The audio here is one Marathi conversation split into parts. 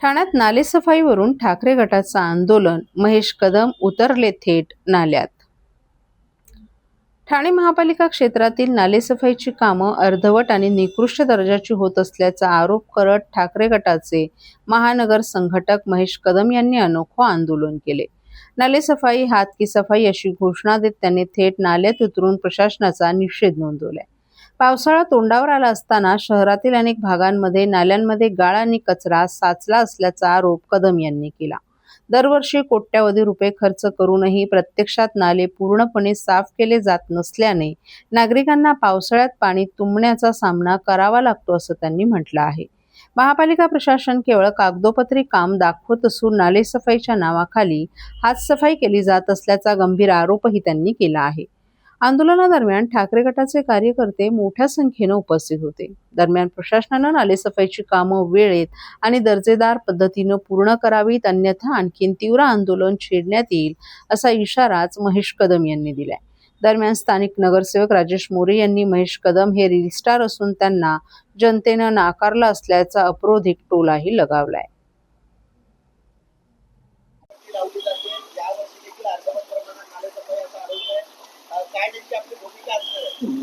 ठाण्यात नालेसफाईवरून ठाकरे गटाचं आंदोलन, महेश कदम उतरले थेट नाल्यात. ठाणे महापालिका क्षेत्रातील नालेसफाईची कामं अर्धवट आणि निकृष्ट दर्जाची होत असल्याचा आरोप करत ठाकरे गटाचे महानगर संघटक महेश कदम यांनी अनोखं आंदोलन केले. नालेसफाई हात की सफाई अशी घोषणा देत त्यांनी थेट नाल्यात उतरून प्रशासनाचा निषेध नोंदवलाय. पावसाळा तोंडावर आला असताना शहरातील अनेक भागांमध्ये नाल्यांमध्ये गाळ आणि कचरा साचला असल्याचा आरोप कदम यांनी केला. दरवर्षी कोट्यावधी रुपये खर्च करूनही प्रत्यक्षात नाले पूर्णपणे साफ केले जात नसल्याने नागरिकांना पावसाळ्यात पाणी तुंबण्याचा सामना करावा लागतो असं त्यांनी म्हटलं आहे. महापालिका प्रशासन केवळ कागदोपत्री काम दाखवत असून नालेसफाईच्या नावाखाली हातसफाई केली जात असल्याचा गंभीर आरोपही त्यांनी केला आहे. आंदोलनादरम्यान ठाकरे गटाचे कार्यकर्ते मोठ्या संख्येने उपस्थित होते. दरम्यान प्रशासनानं नालेसफाईची कामं वेळेत आणि दर्जेदार पद्धतीनं पूर्ण करावीत, अन्यथा आणखी तीव्र आंदोलन छेडण्यात येईल असा इशाराच महेश कदम यांनी दिलाय. दरम्यान स्थानिक नगरसेवक राजेश मोरे यांनी महेश कदम हे रील स्टार असून त्यांना जनतेनं नाकारलं असल्याचा अपरोधिक टोलाही लगावलाय.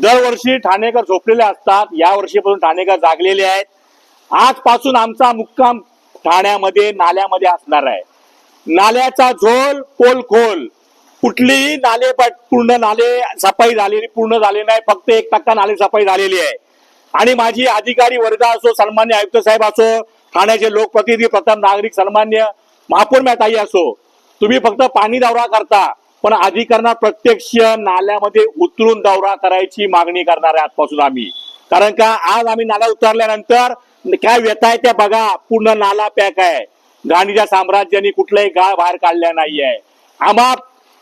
दरवर्षी ठाणेकर झोपलेले असतात, या वर्षीपासून ठाणेकर जागलेले आहेत. आजपासून आमचा मुक्काम ठाण्यामध्ये नाल्यामध्ये असणार आहे. नाल्याचा झोल पोल खोल, कुठलीही नाले पूर्ण नाले सफाई झालेली पूर्ण झाले नाही, फक्त 1% नाले सफाई झालेली आहे. आणि माझी अधिकारी वर्ग असो, सन्मान्य आयुक्त साहेब असो, ठाण्याचे लोकप्रतिनिधी, प्रथम नागरिक सन्मान्य महापौर मॅताई असो, तुम्ही फक्त पाणी दौरा करता, पण अधिकाऱ्यांना प्रत्यक्ष नाल्यामध्ये उतरून दौरा करायची मागणी करणार आहे आजपासून आम्ही. कारण का आज आम्ही नाला उतरल्यानंतर काय व्यथा आहे त्या बघा. पूर्ण नाला पॅक आहे. घाणीच्या साम्राज्याने कुठलाही गाळ बाहेर काढल्या नाहीये. आम्हा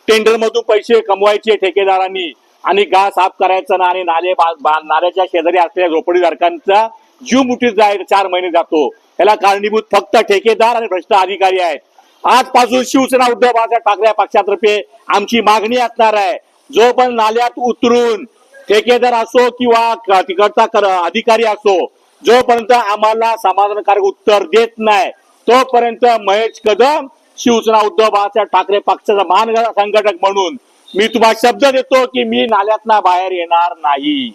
टेंडर मधून पैसे कमवायचे ठेकेदारांनी आणि गाळ साफ करायचं ना, आणि नाल्याच्या शेजारी असलेल्या झोपडीधारकांचा जीव मुठीत जायला 4 महिने जातो. याला कारणीभूत फक्त ठेकेदार आणि भ्रष्ट अधिकारी आहेत. आजपासून शिवसेना उद्धव बाळासाहेब ठाकरे पक्षातर्फे आमची मागणी असणार आहे, जो पण नाल्यात उतरून ठेकेदार असो किंवा तिकडचा अधिकारी असो, जोपर्यंत आम्हाला समाधानकारक उत्तर देत नाही तोपर्यंत महेश कदम शिवसेना उद्धव बाळासाहेब ठाकरे पक्षाचा महानगर संघटक म्हणून मी तुम्हाला शब्द देतो की मी नाल्यातनं बाहेर येणार नाही.